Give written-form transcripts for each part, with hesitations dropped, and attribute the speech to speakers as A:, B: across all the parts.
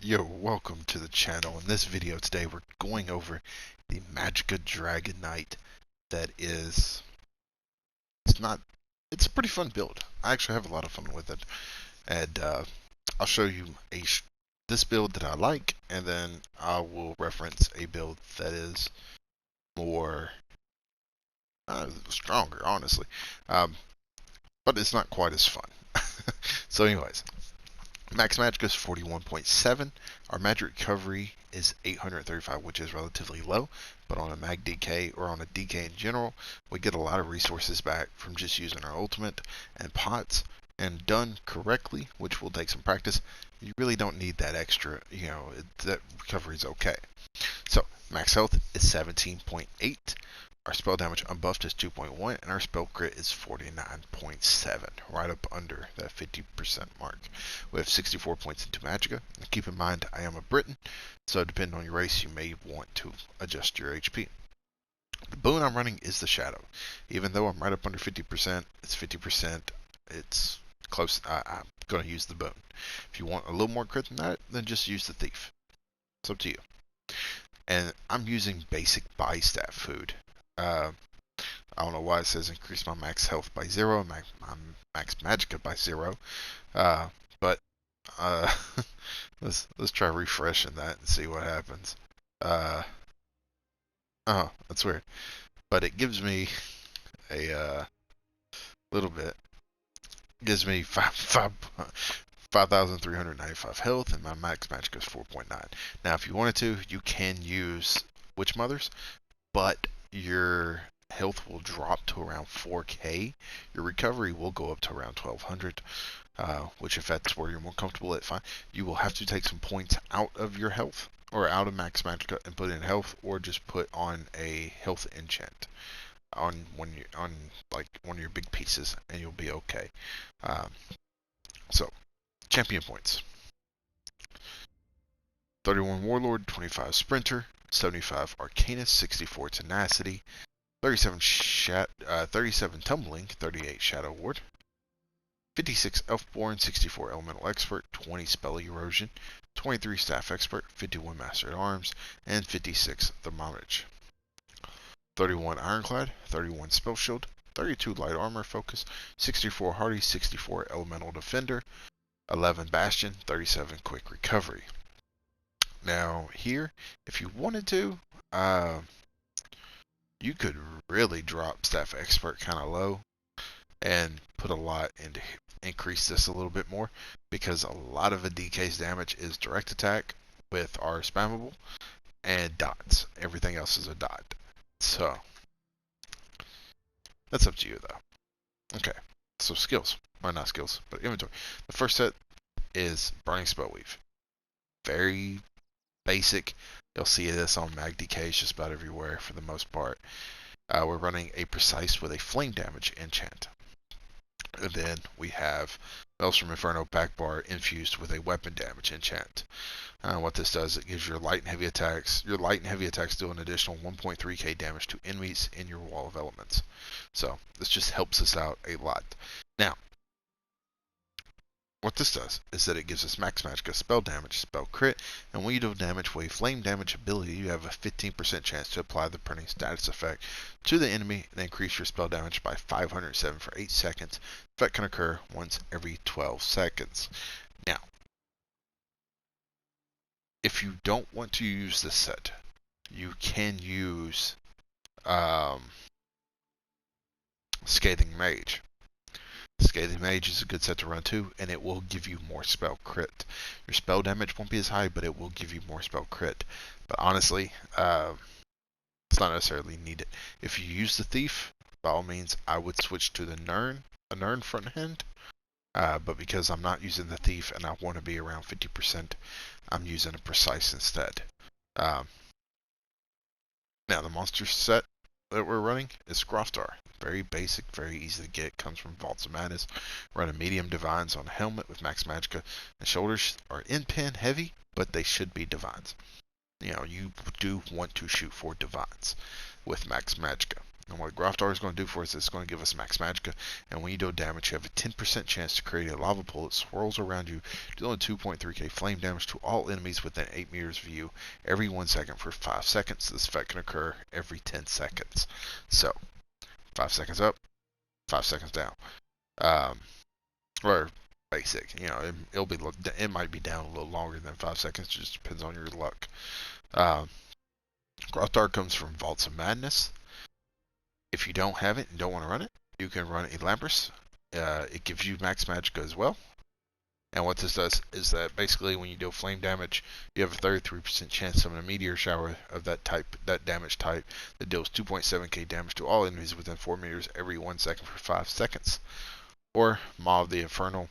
A: Yo, welcome to the channel. In this video today, we're going over the Magicka Dragonknight that is, it's a pretty fun build. I actually have a lot of fun with it. And I'll show you this build that I like, and then I will reference a build that is more stronger, honestly. But it's not quite as fun. So anyways, Max Magicka is 41.7. Our magic recovery is 835, which is relatively low, but on a mag DK or on a DK in general, we get a lot of resources back from just using our ultimate and pots, and done correctly, which will take some practice. You really don't need that extra, that recovery is okay. So max health is 17.8. Our spell damage unbuffed is 2.1, and our spell crit is 49.7, right up under that 50% mark. We have 64 points into Magicka. And keep in mind, I am a Briton, so depending on your race, you may want to adjust your HP. The boon I'm running is the Shadow. Even though I'm right up under 50%, it's 50%. It's close. I'm going to use the boon. If you want a little more crit than that, then just use the Thief. It's up to you. And I'm using basic buy stat food. I don't know why it says increase my max health by 0, my max magicka by 0, but let's try refreshing that and see what happens. Oh, that's weird, but it gives me a little bit. It gives me 5,395 health, and my max magicka is 4.9. Now, if you wanted to, you can use Witch Mothers, but your health will drop to around 4k. Your recovery will go up to around 1200, which if that's where you're more comfortable at, fine. You will have to take some points out of your health or out of max magicka and put in health, or just put on a health enchant on like one of your big pieces, and you'll be okay. So champion points: 31 Warlord, 25 Sprinter, 75 Arcanist, 64 Tenacity, 37 Tumbling, 38 Shadow Ward, 56 Elfborn, 64 Elemental Expert, 20 Spell Erosion, 23 Staff Expert, 51 Master at Arms, and 56 Thermometer. 31 Ironclad, 31 Spell Shield, 32 Light Armor Focus, 64 Hardy, 64 Elemental Defender, 11 Bastion, 37 Quick Recovery. Now here, if you wanted to, you could really drop Staff Expert kind of low and put a lot into increase this a little bit more, because a lot of a DK's damage is direct attack with our spammable and dots. Everything else is a dot. So that's up to you though. Okay, so skills, or not skills, but inventory. The first set is Burning Spell Weave. Very basic. You'll see this on Mag DK just about everywhere for the most part. We're running a Precise with a flame damage enchant. And then we have Maelstrom Inferno backbar infused with a weapon damage enchant. What this does, it gives your light and heavy attacks. Your light and heavy attacks do an additional 1.3k damage to enemies in your wall of elements. So this just helps us out a lot. Now, what this does is that it gives us max magicka spell damage, spell crit, and when you do damage with a flame damage ability, you have a 15% chance to apply the printing status effect to the enemy and increase your spell damage by 507 for 8 seconds. The effect can occur once every 12 seconds. Now, if you don't want to use this set, you can use Scathing Mage. Scathing Mage is a good set to run too, and it will give you more spell crit. Your spell damage won't be as high, but it will give you more spell crit. But honestly, it's not necessarily needed. If you use the Thief, by all means, I would switch to the a Nern front hand. But because I'm not using the Thief and I want to be around 50%, I'm using a Precise instead. Now the monster set that we're running is Groftar. Very basic, very easy to get. Comes from Vaults of Madness. Run a medium Divines on a helmet with max magicka. The shoulders are in pin heavy, but they should be Divines. You do want to shoot for Divines with max magicka. And what Graftar is going to do for us is it's going to give us Max Magicka, and when you deal damage, you have a 10% chance to create a lava pool that swirls around you, dealing 2.3k flame damage to all enemies within 8 meters of you every 1 second for 5 seconds. This effect can occur every 10 seconds. So, 5 seconds up, 5 seconds down. Or basic, you know, it might be down a little longer than 5 seconds, just depends on your luck. Graftar comes from Vaults of Madness. If you don't have it and don't want to run it, you can run Elabrus. It gives you Max Magicka as well. And what this does is that basically when you deal flame damage, you have a 33% chance to summon a meteor shower of that damage type that deals 2.7k damage to all enemies within 4 meters every 1 second for 5 seconds. Or Maw of the Infernal.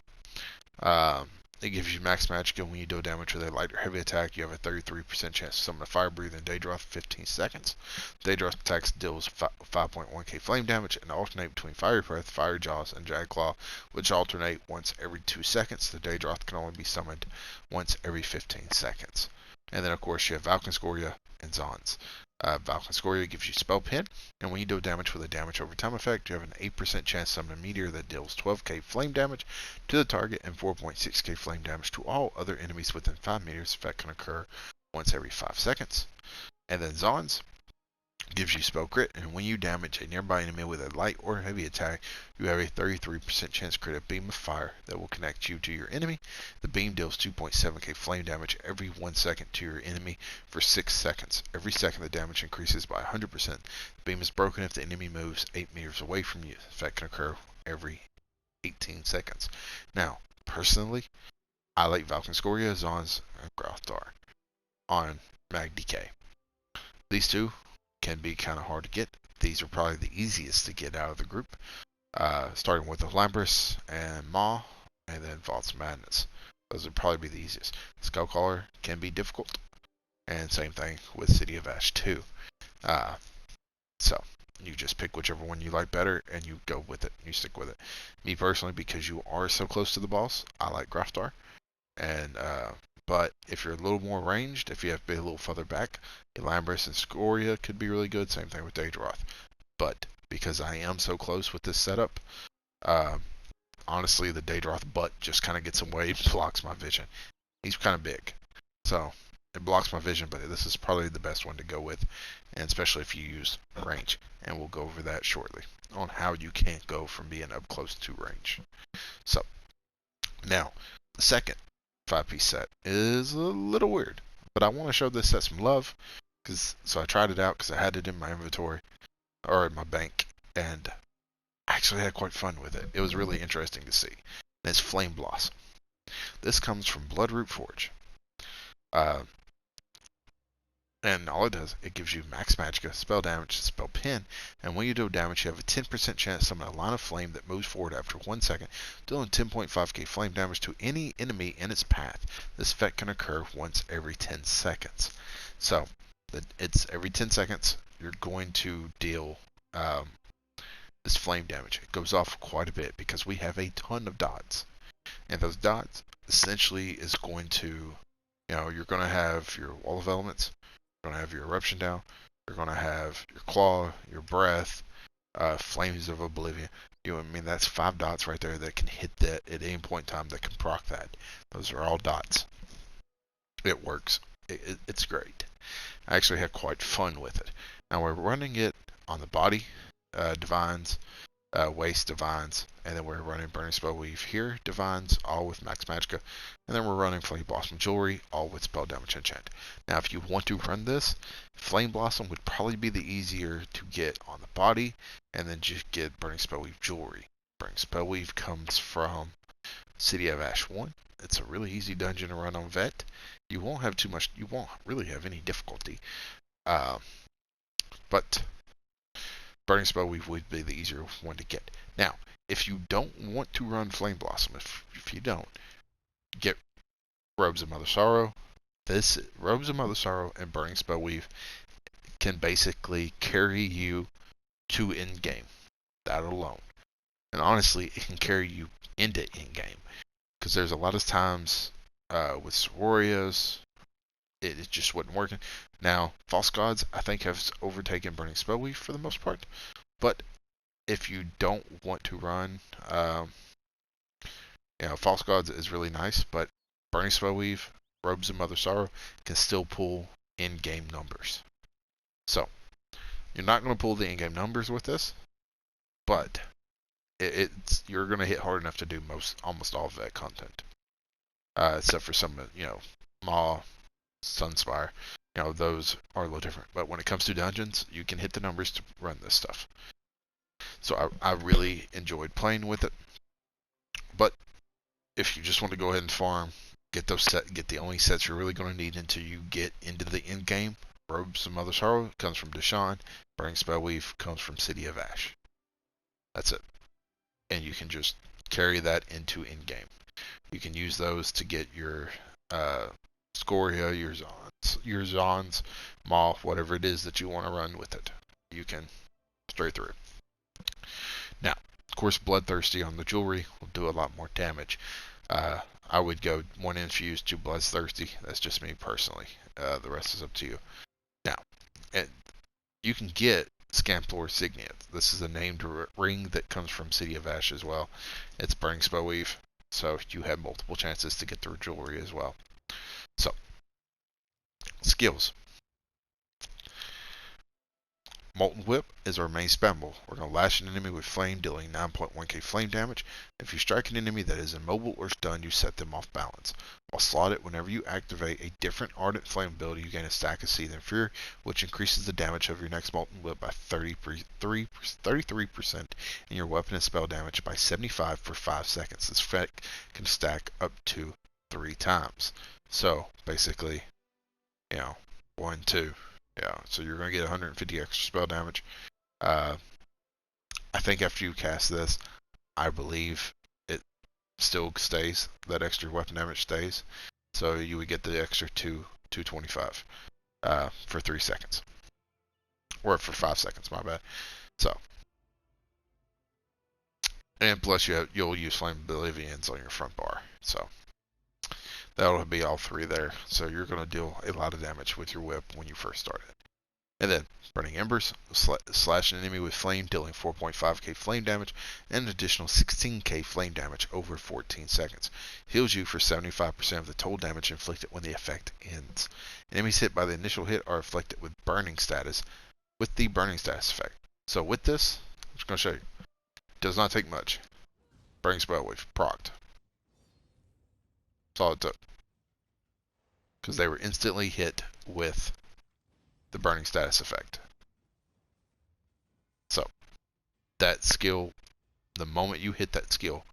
A: It gives you Max Magicka when you deal damage with a light or heavy attack. You have a 33% chance to summon a fire breathing Daedroth for 15 seconds. Daedroth attacks deals 5.1k flame damage and alternate between Fire Breath, Fire Jaws, and Jag Claw, which alternate once every 2 seconds. The Daedroth can only be summoned once every 15 seconds. And then, of course, you have Valkynscoria and Zons. Valkynscoria gives you Spell Pin, and when you deal damage with a damage over time effect, you have an 8% chance to summon a meteor that deals 12k flame damage to the target and 4.6k flame damage to all other enemies within 5 meters. Effect can occur once every 5 seconds. And then Zons gives you Spell Crit, and when you damage a nearby enemy with a light or heavy attack, you have a 33% chance to create a beam of fire that will connect you to your enemy. The beam deals 2.7k flame damage every 1 second to your enemy for 6 seconds. Every second the damage increases by 100%. The beam is broken if the enemy moves 8 meters away from you. The effect can occur every 18 seconds. Now, personally, I like Valkynscoria, Zons, and Graftar on Magicka. These two can be kind of hard to get. These are probably the easiest to get out of the group, starting with Elabrus and Maw, and then Vaults of Madness. Those would probably be the easiest. Skullcaller can be difficult, and same thing with City of Ash 2. So you just pick whichever one you like better, and you go with it. You stick with it. Me personally, because you are so close to the boss, I like Graftar, and but if you're a little more ranged, if you have to be a little further back, Elabrus and Scoria could be really good. Same thing with Daedroth. But because I am so close with this setup, honestly, the Daedroth butt just kind of gets away and blocks my vision. He's kind of big, so it blocks my vision, but this is probably the best one to go with, and especially if you use range. And we'll go over that shortly on how you can't go from being up close to range. So, now, the second 5-piece set is a little weird, but I want to show this set some love, so I tried it out because I had it in my inventory, or in my bank, and I actually had quite fun with it. It was really interesting to see. And it's Flame Blossom. This comes from Bloodroot Forge. And all it does, it gives you Max Magicka, Spell Damage, Spell Pin, and when you do damage, you have a 10% chance to summon a line of flame that moves forward after 1 second, dealing 10.5k flame damage to any enemy in its path. This effect can occur once every 10 seconds. So, it's every 10 seconds, you're going to deal this flame damage. It goes off quite a bit because we have a ton of dots. And those dots essentially is going to, you're going to have your Wall of Elements, you're going to have your Eruption down, you're going to have your Claw, your Breath, Flames of Oblivion. That's 5 dots right there that can hit that at any point in time that can proc that. Those are all dots. It works. It's great. I actually had quite fun with it. Now we're running it on the body, Divines, Waste Divines, and then we're running Burning Spell Weave here, Divines, all with Max Magicka, and then we're running Flame Blossom Jewelry, all with Spell Damage Enchant. Now if you want to run this, Flame Blossom would probably be the easier to get on the body, and then just get Burning Spell Weave Jewelry. Burning Spell Weave comes from City of Ash 1. It's a really easy dungeon to run on Vet. You won't really have any difficulty. But Burning Spell Weave would be the easier one to get. Now, if you don't want to run Flame Blossom, if you don't, get Robes of Mother Sorrow. This Robes of Mother Sorrow and Burning Spell Weave can basically carry you to end game. That alone. And honestly, it can carry you into end game. Because there's a lot of times with Sororias, it just wasn't working. Now, False Gods, I think, have overtaken Burning Spell Weave for the most part. But if you don't want to run, False Gods is really nice, but Burning Spell Weave, Robes of Mother Sorrow can still pull in-game numbers. So, you're not going to pull the in-game numbers with this, but you're going to hit hard enough to do almost all of that content. Except for some, Maw, Sunspire, those are a little different. But when it comes to dungeons, you can hit the numbers to run this stuff. So I really enjoyed playing with it. But if you just want to go ahead and farm, get the only sets you're really going to need until you get into the end game. Robes of Mother Sorrow comes from Deshawn. Burning Spell Weave comes from City of Ash. That's it. And you can just carry that into end game. You can use those to get your Scoria, your Zons, Maw, whatever it is that you want to run with it. You can straight through. Now, of course, Bloodthirsty on the jewelry will do a lot more damage. I would go 1 infused, 2 Bloodthirsty. That's just me personally. The rest is up to you. Now, you can get Scamplor Signet. This is a named ring that comes from City of Ash as well. It's Burning Spell Weave, so you have multiple chances to get the jewelry as well. So, skills. Molten Whip is our main spammable. We're going to lash an enemy with flame, dealing 9.1k flame damage. If you strike an enemy that is immobile or stunned, you set them off balance. While slotted, whenever you activate a different Ardent Flame ability, you gain a stack of Seething Fury, which increases the damage of your next Molten Whip by 33%, and your weapon and spell damage by 75 for 5 seconds. This effect can stack up to 3 times. So, basically, 1, 2. Yeah, so you're going to get 150 extra spell damage. I think after you cast this, I believe it still stays. That extra weapon damage stays. So you would get the extra 225 for 3 seconds. Or for 5 seconds, my bad. So. And plus you'll use Flame Oblivions on your front bar. So. That'll be all 3 there. So you're going to deal a lot of damage with your whip when you first start it. And then, Burning Embers, slash an enemy with flame, dealing 4.5k flame damage, and an additional 16k flame damage over 14 seconds. Heals you for 75% of the total damage inflicted when the effect ends. Enemies hit by the initial hit are afflicted with burning status, with the burning status effect. So with this, I'm just going to show you. Does not take much. Burning Spell Wave, procced. That's all it took. Because they were instantly hit with the burning status effect. So, that skill, the moment you hit that skill,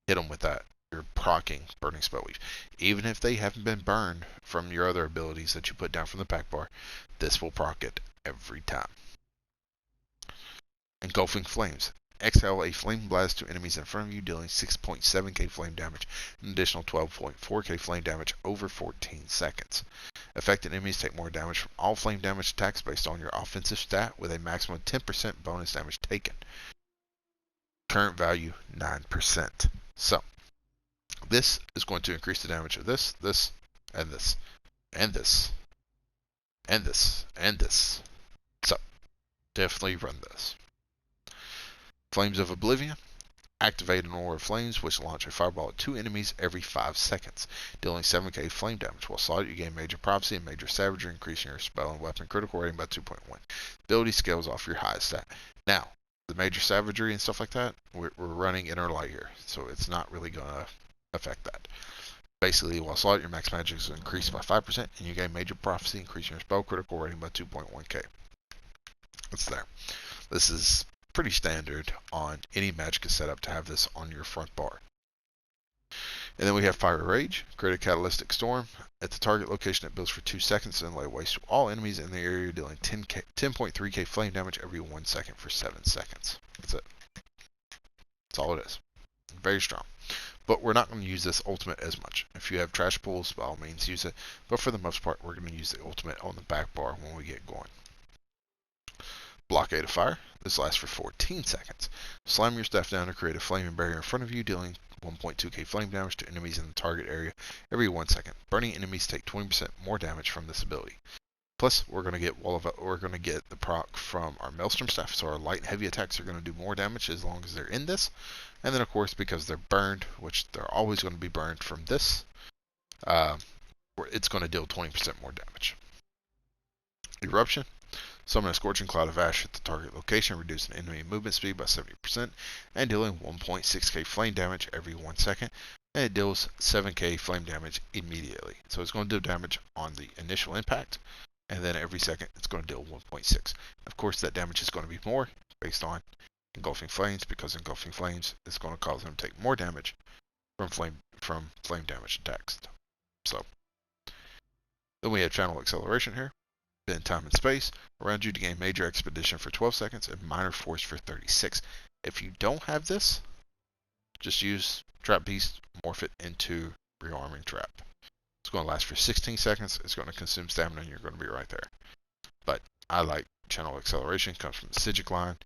A: hit them with that. You're proccing Burning Spell Weave. Even if they haven't been burned from your other abilities that you put down from the pack bar, this will proc it every time. Engulfing Flames. Exhale a flame blast to enemies in front of you, dealing 6.7k flame damage, an additional 12.4k flame damage over 14 seconds. Affected enemies take more damage from all flame damage attacks based on your offensive stat, with a maximum 10% bonus damage taken. Current value 9%. So, this is going to increase the damage of this, and this, and this, and this, and this. So, definitely run this. Flames of Oblivion. Activate an aura of flames, which launch a fireball at 2 enemies every 5 seconds, dealing 7k flame damage. While slotted, you gain Major Prophecy and Major Savagery, increasing your spell and weapon critical rating by 2.1. Ability scales off your highest stat. Now, the Major Savagery and stuff like that, we're running Inner Light here, so it's not really going to affect that. Basically, while slotted, your max magic is increased by 5%, and you gain Major Prophecy, increasing your spell critical rating by 2.1k. It's there. This is pretty standard on any Magicka setup to have this on your front bar. And then we have Fire Rage. Create a Catalytic Storm. At the target location, it builds for 2 seconds and lay waste to all enemies in the area, dealing 10.3k flame damage every 1 second for 7 seconds. That's it. That's all it is. Very strong. But we're not going to use this ultimate as much. If you have trash pools, by all means use it. But for the most part, we're going to use the ultimate on the back bar when we get going. Blockade of Fire. This lasts for 14 seconds. Slam your staff down to create a flaming barrier in front of you, dealing 1.2k flame damage to enemies in the target area every 1 second. Burning enemies take 20% more damage from this ability. Plus, we're going to get the proc from our Maelstrom staff, so our light and heavy attacks are going to do more damage as long as they're in this. And then, of course, because they're burned, which they're always going to be burned from this, it's going to deal 20% more damage. Eruption. Summon a scorching cloud of ash at the target location, reducing enemy movement speed by 70%, and dealing 1.6k flame damage every 1 second. And it deals 7k flame damage immediately. So it's going to do damage on the initial impact, and then every second it's going to deal 1.6. Of course, that damage is going to be more based on engulfing flames, because engulfing flames is going to cause them to take more damage from flame damage attacks. So then we have channel acceleration here. Then time and space around you to gain major expedition for 12 seconds and minor force for 36. If you don't have this, just use Trap Beast, morph it into Rearming Trap. It's going to last for 16 seconds. It's going to consume stamina, and you're going to be right there. But I like channel acceleration. It comes from the Sigil line.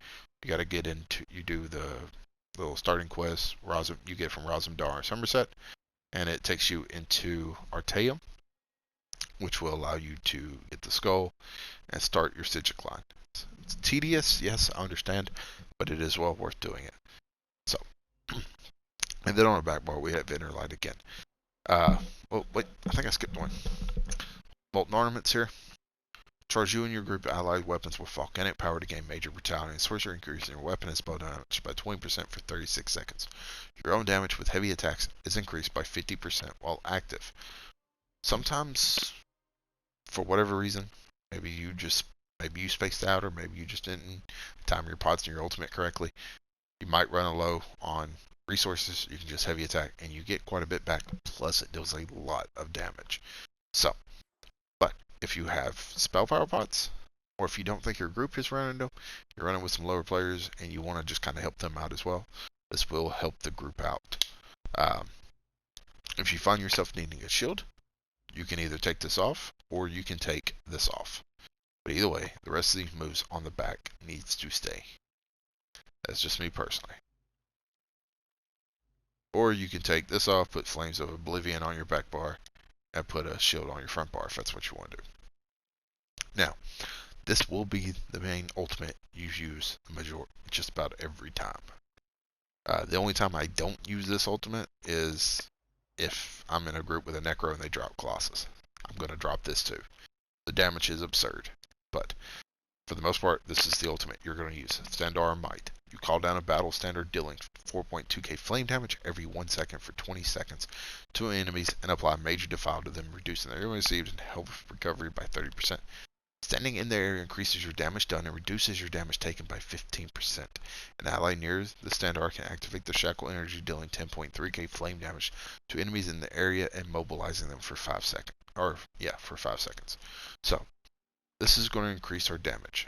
A: You got to get into, you do the little starting quest you get from Razumdar and Somerset, and it takes you into Artaeum, which will allow you to get the skull and start your Sigil line. It's tedious, yes, I understand, but it is well worth doing it. So, and then on the back bar we have Inner Light again. Oh wait, I think I skipped one. Molten Ornaments here. Charge you and your group allied weapons with volcanic power to gain major brutality and sorcery, increasing your weapon and spell damage by 20% for 36 seconds. Your own damage with heavy attacks is increased by 50% while active. Sometimes, for whatever reason, maybe you spaced out, or maybe you just didn't time your pods and your ultimate correctly. You might run low on resources. You can just heavy attack and you get quite a bit back, plus it deals a lot of damage. So, but if you have spell power pots, or if you don't think your group is running them, you're running with some lower players and you want to just kind of help them out as well, this will help the group out. If you find yourself needing a shield, you can either take this off or you can take this off. But either way, the rest of these moves on the back needs to stay. That's just me personally. Or you can take this off, put Flames of Oblivion on your back bar, and put a shield on your front bar if that's what you want to do. Now, this will be the main ultimate you use just about every time. The only time I don't use this ultimate is if I'm in a group with a Necro and they drop Colossus. I'm going to drop this too. The damage is absurd, but for the most part, this is the ultimate you're going to use. Standar Might. You call down a battle standard dealing 4.2k flame damage every 1 second for 20 seconds to enemies and apply major defile to them, reducing their received and health recovery by 30%. Standing in the area increases your damage done and reduces your damage taken by 15%. An ally near the Standar can activate the Shackle energy, dealing 10.3k flame damage to enemies in the area and mobilizing them for 5 seconds. For 5 seconds. So, this is going to increase our damage.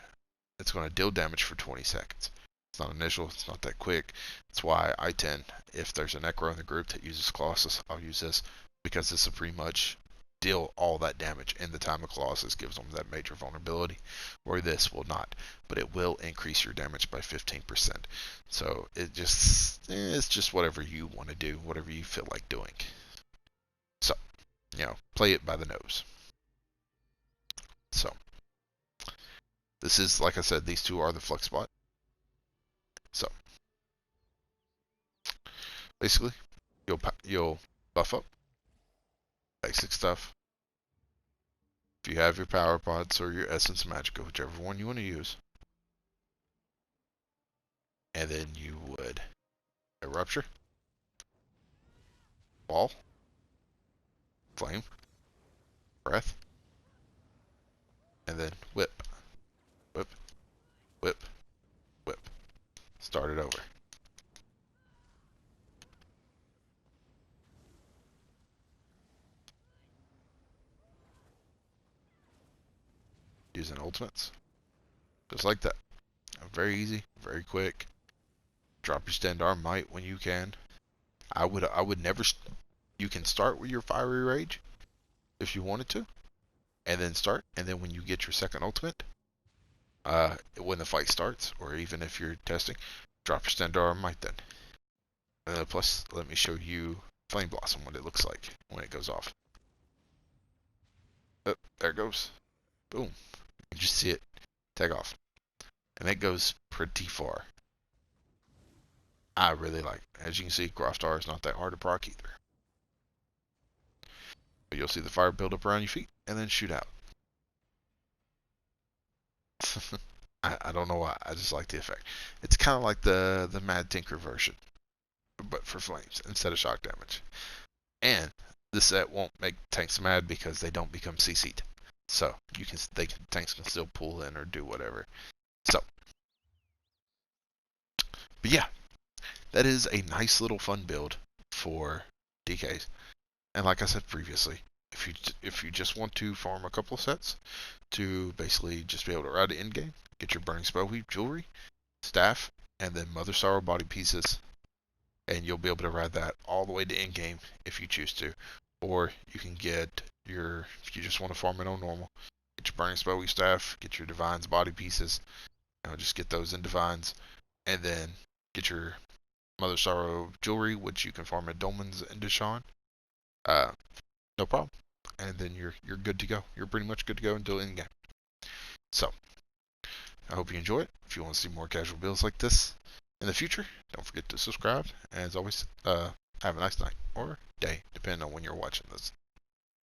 A: It's going to deal damage for 20 seconds. It's not initial, it's not that quick. That's why I tend, if there's a Necro in the group that uses Colossus, I'll use this, because this will pretty much deal all that damage in the time the Colossus gives them that major vulnerability, where this will not, but it will increase your damage by 15%. So it's just whatever you want to do, whatever you feel like doing. So, play it by the nose. So, this is, like I said, these two are the flex spot. So, basically, you'll buff up basic stuff. If you have your power pods or your essence Magicka, whichever one you want to use, and then you would a rupture, wall, flame, breath, and then whip, whip, whip, whip. Start it over. Using ultimates, just like that. Very easy, very quick. Drop your Standar Might when you can. I would never. You can start with your Fiery Rage if you wanted to, and then start. And then when you get your second ultimate, when the fight starts, or even if you're testing, drop your Standar Might then. Plus, let me show you Flame Blossom, what it looks like when it goes off. Oh, there it goes. boom. You just see it take off. And it goes pretty far. I really like it. As you can see, Grafstar is not that hard to proc either. But you'll see the fire build up around your feet and then shoot out. I don't know why. I just like the effect. It's kind of like the Mad Tinker version, but for flames instead of shock damage. And this set won't make tanks mad because they don't become CC'd. So tanks can still pull in or do whatever. So, but yeah, that is a nice little fun build for DKs. And like I said previously, if you just want to farm a couple of sets to basically just be able to ride it in game, get your burning spell weave jewelry, staff, and then Mother Sorrow body pieces, and you'll be able to ride that all the way to end game if you choose to. Or you can get if you just want to farm it on normal, get your burning spell weave staff, get your divines body pieces, just get those in divines, and then get your Mother Sorrow jewelry, which you can farm at Dolmen's and Deshawn. No problem. And then you're good to go. You're pretty much good to go until end game. So, I hope you enjoy it. If you want to see more casual builds like this in the future, don't forget to subscribe. And as always, have a nice night or day, depending on when you're watching this.